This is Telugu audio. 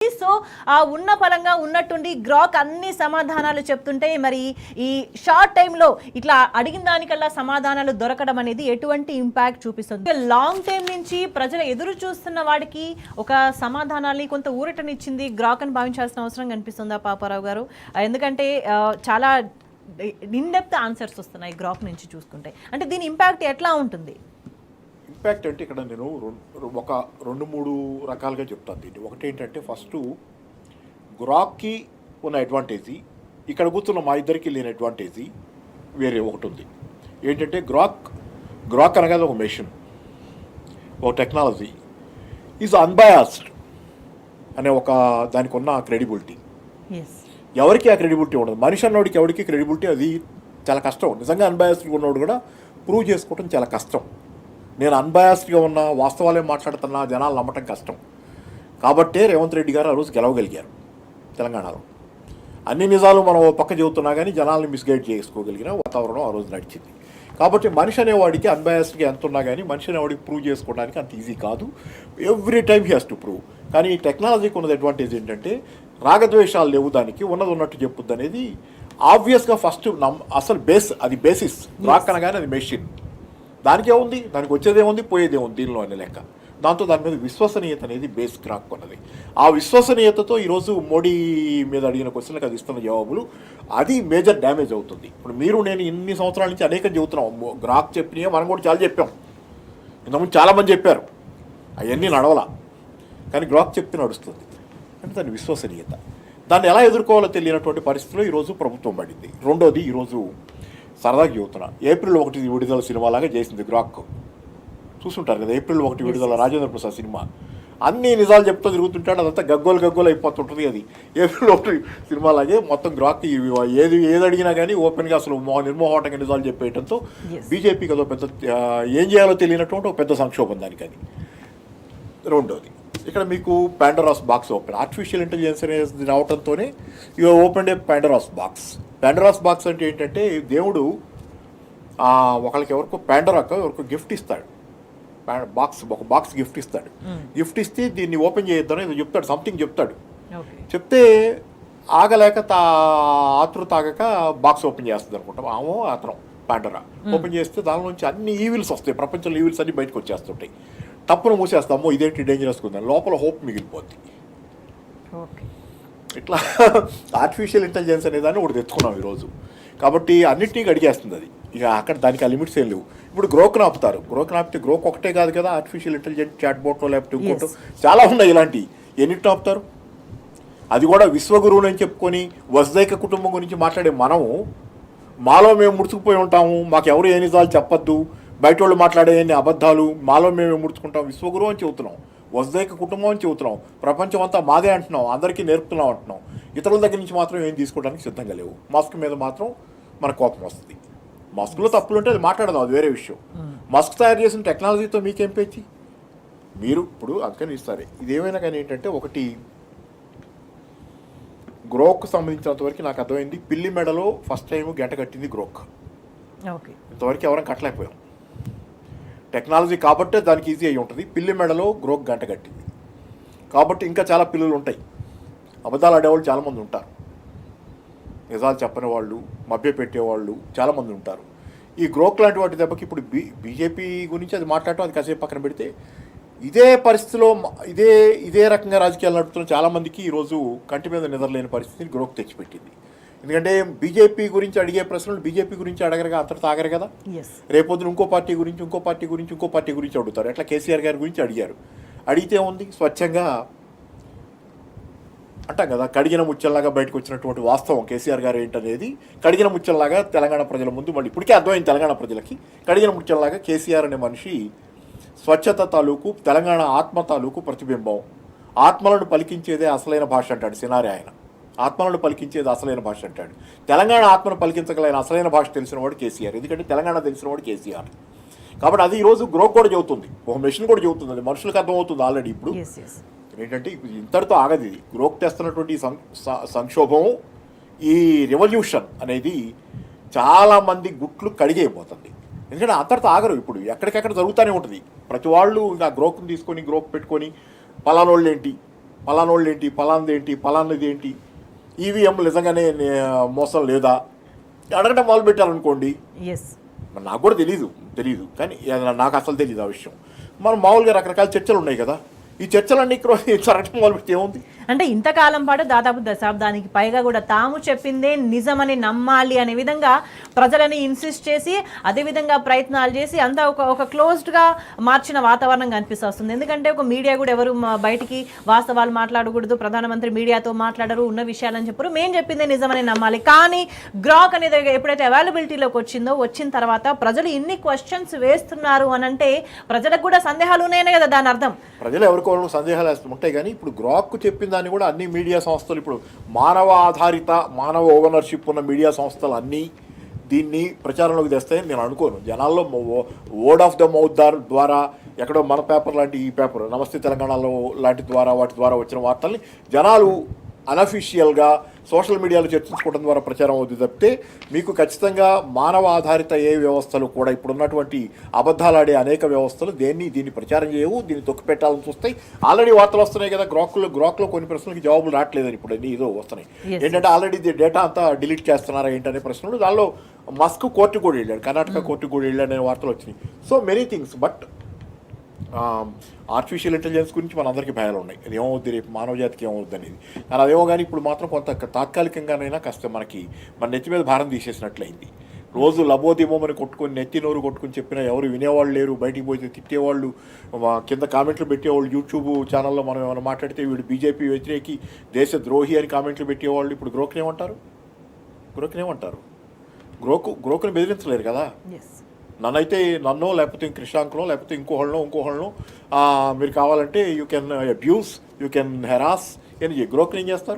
సో ఉన్న పరంగా ఉన్నట్టుండి గ్రాక్ అన్ని సమాధానాలు చెప్తుంటే మరి ఈ షార్ట్ టైంలో ఇట్లా అడిగిన దానికల్లా సమాధానాలు దొరకడం అనేది ఎటువంటి ఇంపాక్ట్ చూపిస్తుంది? లాంగ్ టైం నుంచి ప్రజలు ఎదురు చూస్తున్న వాడికి ఒక సమాధానాన్ని కొంత ఊరటనిచ్చింది గ్రాక్ అని భావించాల్సిన అవసరం కనిపిస్తుందా పాపారావు గారు? ఎందుకంటే చాలా ఇన్-డెప్త్ ఆన్సర్స్ వస్తున్నాయి గ్రాక్ నుంచి చూసుకుంటే. అంటే దీని ఇంపాక్ట్ ఎట్లా ఉంటుంది? ఇంపాక్ట్ అంటే ఇక్కడ నేను ఒక 2-3 రకాలుగా చెప్తాను దీన్ని. ఒకటి ఏంటంటే ఫస్ట్ గ్రాక్కి ఉన్న అడ్వాంటేజీ, ఇక్కడ కూర్చున్న మా ఇద్దరికి లేని అడ్వాంటేజీ వేరే ఒకటి ఉంది. ఏంటంటే గ్రాక్ అనగా ఒక మెషిన్, ఒక టెక్నాలజీ ఈజ్ అన్బయాస్డ్ అనే ఒక దానికి ఉన్న క్రెడిబిలిటీ. ఎవరికి ఆ క్రెడిబిలిటీ ఉండదు. మనిషి అన్నోడికి ఎవరికి క్రెడిబిలిటీ అది చాలా కష్టం. నిజంగా అన్బయాస్డ్గా ఉన్నవాడు కూడా ప్రూవ్ చేసుకోవడం చాలా కష్టం. నేను అన్బయాస్డ్గా ఉన్న వాస్తవాలే మాట్లాడుతున్నా జనాలు నమ్మటం కష్టం. కాబట్టే రేవంత్ రెడ్డి గారు ఆ రోజు గెలవగలిగారు తెలంగాణలో. అన్ని నిజాలు మనం పక్క చెబుతున్నా కానీ జనాల్ని మిస్గైడ్ చేసుకోగలిగిన వాతావరణం ఆ రోజు నడిచింది. కాబట్టి మనిషి అనేవాడికి అన్బయాస్డ్గా ఎంత ఉన్నా కానీ మనిషి అనేవాడికి ప్రూవ్ చేసుకోవడానికి అంత ఈజీ కాదు. Every time he has to prove. కానీ ఈ టెక్నాలజీకి ఉన్నది అడ్వాంటేజ్ ఏంటంటే రాగద్వేషాలు లేవు, దానికి ఉన్నది ఉన్నట్టు చెప్పుద్ది అనేది ఆబ్వియస్గా ఫస్ట్ అసలు అది బేసిస్. రాక్ అనగానే అది మెషిన్. దానికే ఉంది, దానికి వచ్చేదేముంది పోయేదేముంది దీనిలో అనే లెక్క. దాంతో దాని మీద విశ్వసనీయత అనేది బేస్ క్రాక్ ఉన్నది. ఆ విశ్వసనీయతతో ఈరోజు మోడీ మీద అడిగిన క్వశ్చన్లకు అది ఇస్తున్న జవాబులు అది మేజర్ డ్యామేజ్ అవుతుంది. ఇప్పుడు నేను ఇన్ని సంవత్సరాల నుంచి అనేకం చెబుతున్నాం. గ్రాక్ చెప్పినాయో మనం కూడా చాలా చెప్పాం, ఇంతకుముందు చాలామంది చెప్పారు, అవన్నీ నడవలా. కానీ గ్రాక్ చెప్తే నడుస్తుంది అంటే దాని విశ్వసనీయత. దాన్ని ఎలా ఎదుర్కోవాలో తెలియనటువంటి పరిస్థితుల్లో ఈరోజు ప్రభుత్వం పడింది. రెండోది, ఈరోజు సరదాగా చెబుతున్నా, April 1 విడుదల సినిమాలాగా చేసింది గ్రాక్. చూస్తుంటారు కదా, April 1 విడుదల రాజేంద్ర ప్రసాద్ సినిమా. అన్ని నిజాలు చెప్తూ తిరుగుతుంటాడు, అదంతా గగ్గోలు అయిపోతుంటుంది. అది April 1 సినిమాలాగే మొత్తం గ్రాక్ ఏది అడిగినా కానీ ఓపెన్గా అసలు నిర్మోహటంగా నిజాలు చెప్పేయడంతో బీజేపీకి అదో పెద్ద ఏం చేయాలో తెలియనటువంటి ఒక పెద్ద సంక్షోభం దానికని. రెండోది, ఇక్కడ మీకు Pandora's box open, artificial intelligence అనేది రావడంతోనే you open a Pandora's box. Pandora's box అంటే ఏంటంటే దేవుడు ఒకరికి ఎవరికో గిఫ్ట్ ఇస్తాడు. ఒక బాక్స్ గిఫ్ట్ ఇస్తాడు. గిఫ్ట్ ఇస్తే దీన్ని ఓపెన్ చేయొద్దని ఏదో చెప్తాడు, సంథింగ్ చెప్తాడు. చెప్తే ఆగలేక ఆతృత ఆగక బాక్స్ ఓపెన్ చేస్తుంది అనుకుంటాం. అతను పాండరా ఓపెన్ చేస్తే దాని నుంచి అన్ని ఈవిల్స్ వస్తాయి, ప్రపంచంలో ఈవిల్స్ అన్ని బయటకు వచ్చేస్తుంటాయి. తప్పును మూసేస్తామో ఇదేంటి డేంజరస్గా ఉందని, లోపల హోప్ మిగిలిపోద్ది. ఇట్లా ఆర్టిఫిషియల్ ఇంటెలిజెన్స్ అనేదాన్ని ఒకటి తెచ్చుకున్నాం ఈరోజు. కాబట్టి అన్నింటినీ అడిగేస్తుంది అది. ఇక అక్కడ దానికి ఆ లిమిట్స్ ఏం లేవు. ఇప్పుడు గ్రోక్ని ఆపుతారు. గ్రోక్ని ఆపితే గ్రోక్ ఒకటే కాదు కదా, ఆర్టిఫిషియల్ ఇంటెలిజెన్స్ చాట్ బోట్లో లేకపోతే ఇంకోటో చాలా ఉన్నాయి ఇలాంటివి. ఎన్నిటిని ఆపుతారు? అది కూడా విశ్వగురువుని అని చెప్పుకొని వసుదైక కుటుంబం గురించి మాట్లాడే మనము మాలో మేము ముడుచుకుపోయి ఉంటాము, మాకెవరు ఏ నిజాలు చెప్పొద్దు, బయట వాళ్ళు మాట్లాడే అబద్ధాలు మాలో మేము ముడుచుకుంటాం. విశ్వగురువు అని చెబుతున్నాం, వసుదైక కుటుంబం అని చెబుతున్నాం, ప్రపంచం అంతా మాదే అంటున్నాం, అందరికీ నేర్పుతున్నాం అంటున్నాం. ఇతరుల దగ్గర నుంచి మాత్రం ఏం తీసుకోవడానికి సిద్ధంగా లేవు. మస్క్ మీద మాత్రం మన కోపం వస్తుంది. మస్క్లో తప్పులుంటే అది మాట్లాడదాం, అది వేరే విషయం. మస్క్ తయారు చేసిన టెక్నాలజీతో మీకేం పేచి? మీరు ఇప్పుడు అందుకని ఇస్తారు. ఇదేమైనా కానీ ఏంటంటే, ఒకటి గ్రోక్ సంబంధించినంత వరకు నాకు అర్థమైంది, పిల్లి మెడలో ఫస్ట్ టైం గంట కట్టింది గ్రోక్. ఇంతవరకు ఎవరైనా కట్టలేకపోయాం. టెక్నాలజీ కాబట్టే దానికి ఈజీ అయి ఉంటుంది. పిల్లి మెడలో గ్రోక్ గంట కట్టింది కాబట్టి ఇంకా చాలా పిల్లలు ఉంటాయి. అబద్ధాలు ఆడేవాళ్ళు చాలామంది ఉంటారు, నిజాలు చెప్పని వాళ్ళు, మభ్య పెట్టేవాళ్ళు చాలామంది ఉంటారు. ఈ గ్రోక్ లాంటి వాటి దెబ్బకి ఇప్పుడు బీజేపీ గురించి అది మాట్లాడటం అది కాసేపు పక్కన పెడితే, ఇదే పరిస్థితిలో ఇదే రకంగా రాజకీయాలు నడుపుతున్న చాలామందికి ఈరోజు కంటి మీద నిద్రలేని పరిస్థితిని గ్రోక్ తెచ్చిపెట్టింది. ఎందుకంటే బీజేపీ గురించి అడిగే ప్రశ్నలు బీజేపీ గురించి అడగరుగా, అంతటా ఆగరు కదా. రేపొద్దున ఇంకో పార్టీ గురించి అడుగుతారు. ఎట్లా కేసీఆర్ గారి గురించి అడిగారు. అడిగితే ఉంది స్వచ్ఛంగా అంటాం కదా, కడిగిన ముచ్చల్లాగా బయటకు వచ్చినటువంటి వాస్తవం కేసీఆర్ గారు ఏంటనేది కడిగిన ముచ్చల్లాగా తెలంగాణ ప్రజల ముందు మళ్ళీ ఇప్పటికే అర్థమైంది తెలంగాణ ప్రజలకి. కడిగిన ముచ్చల్లాగా కేసీఆర్ అనే మనిషి స్వచ్ఛత తాలూకు, తెలంగాణ ఆత్మ తాలూకు ప్రతిబింబం. ఆత్మలను పలికించేదే అసలైన భాష అంటాడు సినారి. ఆయన ఆత్మలను పలికించేది అసలైన భాష అంటాడు. తెలంగాణ ఆత్మను పలికించగలైన అసలైన భాష తెలిసినవాడు కేసీఆర్. ఎందుకంటే తెలంగాణ తెలిసినవాడు కేసీఆర్. కాబట్టి అది ఈరోజు గ్రోక్ కూడా చెబుతుంది, ఒక మెషిన్ కూడా చెబుతుంది, అది మనుషులకు అర్థమవుతుంది ఆల్రెడీ. ఇప్పుడు ఏంటంటే ఇంతటితో ఆగదు. ఇది గ్రోక్ తెస్తున్నటువంటి సంక్షోభం, ఈ రెవల్యూషన్ అనేది చాలామంది గుట్లు కడిగైపోతుంది. ఎందుకంటే అంతటితో ఆగరు. ఇప్పుడు ఎక్కడికెక్కడ జరుగుతూనే ఉంటుంది. ప్రతి వాళ్ళు ఇంకా గ్రోక్ని తీసుకొని గ్రోక్ పెట్టుకొని పలానోళ్ళు ఏంటి పలానోళ్ళు ఏంటి, పలానది ఏంటి, పలానది ఏంటి, ఈవీఎం నిజంగానే మోసం లేదా అడగడం మొదలు పెట్టారనుకోండి, ఎస్ మరి నాకు కూడా తెలియదు కానీ నాకు అసలు తెలియదు ఆ విషయం. మనం మామూలుగా రకరకాల చర్చలు ఉన్నాయి కదా, ఈ చర్చలన్నీ జరగడం మొదలుపెట్టి ఏముంది? అంటే ఇంతకాలం పాటు దాదాపు దశాబ్దానికి పైగా కూడా తాము చెప్పిందే నిజమని నమ్మాలి అనే విధంగా ప్రజలని ఇన్సిస్ట్ చేసి అదేవిధంగా ప్రయత్నాలు చేసి అంతా ఒక క్లోజ్డ్గా మార్చిన వాతావరణం కనిపిస్తుంది. ఎందుకంటే ఒక మీడియా కూడా ఎవరు బయటికి వాస్తవాలు మాట్లాడకూడదు, ప్రధానమంత్రి మీడియాతో మాట్లాడరు, ఉన్న విషయాలని చెప్పరు, మేము చెప్పిందే నిజమని నమ్మాలి. కానీ గ్రాక్ అనేది ఎప్పుడైతే అవైలబిలిటీలోకి వచ్చిన తర్వాత ప్రజలు ఇన్ని క్వశ్చన్స్ వేస్తున్నారు అని అంటే ప్రజలకు కూడా సందేహాలు ఉన్నాయనే కదా దాని అర్థం. ప్రజలు ఎవరికో సందేహాలు వేస్తుంటాయి. కానీ ఇప్పుడు గ్రాక్ చెప్పిన దాన్ని కూడా అన్ని మీడియా సంస్థలు, ఇప్పుడు మానవ ఆధారిత మానవ ఓనర్షిప్ ఉన్న మీడియా సంస్థలు అన్నీ దీన్ని ప్రచారంలోకి తెస్తాయని నేను అనుకోను. జనాల్లో వర్డ్ ఆఫ్ ద మౌత్ ద్వారా ఎక్కడో మన పేపర్ లాంటి ఈ పేపర్ నమస్తే తెలంగాణలో లాంటి వాటి ద్వారా వచ్చిన వార్తల్ని జనాలు అనఫీషియల్గా సోషల్ మీడియాలో చర్చించుకోవడం ద్వారా ప్రచారం అవుతుంది తప్పితే మీకు ఖచ్చితంగా మానవ ఆధారిత ఏ వ్యవస్థలు కూడా ఇప్పుడున్నటువంటి అబద్ధాలాడే అనేక వ్యవస్థలు దీన్ని ప్రచారం చేయవు, దీన్ని తొక్కిపెట్టాలని చూస్తాయి. ఆల్రెడీ వార్తలు వస్తున్నాయి కదా, గ్రాక్లో కొన్ని ప్రశ్నలకి జవాబులు రావట్లేదని ఇప్పుడు అన్ని ఏదో వస్తున్నాయి. ఏంటంటే ఆల్రెడీ డేటా అంతా డిలీట్ చేస్తున్నారా ఏంటనే ప్రశ్నలు, దానిలో మస్క్ కోర్టు కూడా వెళ్ళాడు, కర్ణాటక కోర్టు కూడా వెళ్ళాడు అనే వార్తలు వచ్చినాయి. So many things. But artificial intelligence గురించి మనందరికీ భయాలు ఉన్నాయి, అది ఏమవుద్ది, రేపు మానవ జాతికి ఏమవుద్ది అనేది. కానీ అదేమో కానీ ఇప్పుడు మాత్రం కొంత తాత్కాలికంగానైనా కాస్త మన నెత్తి మీద భారం తీసేసినట్లయింది. రోజు లబోదిమోమని కొట్టుకొని నెత్తి నోరు కొట్టుకుని చెప్పినా ఎవరు వినేవాళ్ళు లేరు, బయటికి పోతే తిట్టేవాళ్ళు, కింద కామెంట్లు పెట్టేవాళ్ళు. యూట్యూబ్ ఛానల్లో మనం ఏమైనా మాట్లాడితే వీడు బీజేపీ వ్యతిరేకి, దేశ ద్రోహి అని కామెంట్లు పెట్టేవాళ్ళు. ఇప్పుడు గ్రోక్ని ఏమంటారు? గ్రోక్ని బెదిరించలేరు కదా. నన్నో లేకపోతే కృషాంక్లో లేకపోతే ఇంకోహళ్ళనో మీరు కావాలంటే you can abuse, you can harass అని గ్రోక్ని ఏం చేస్తారు?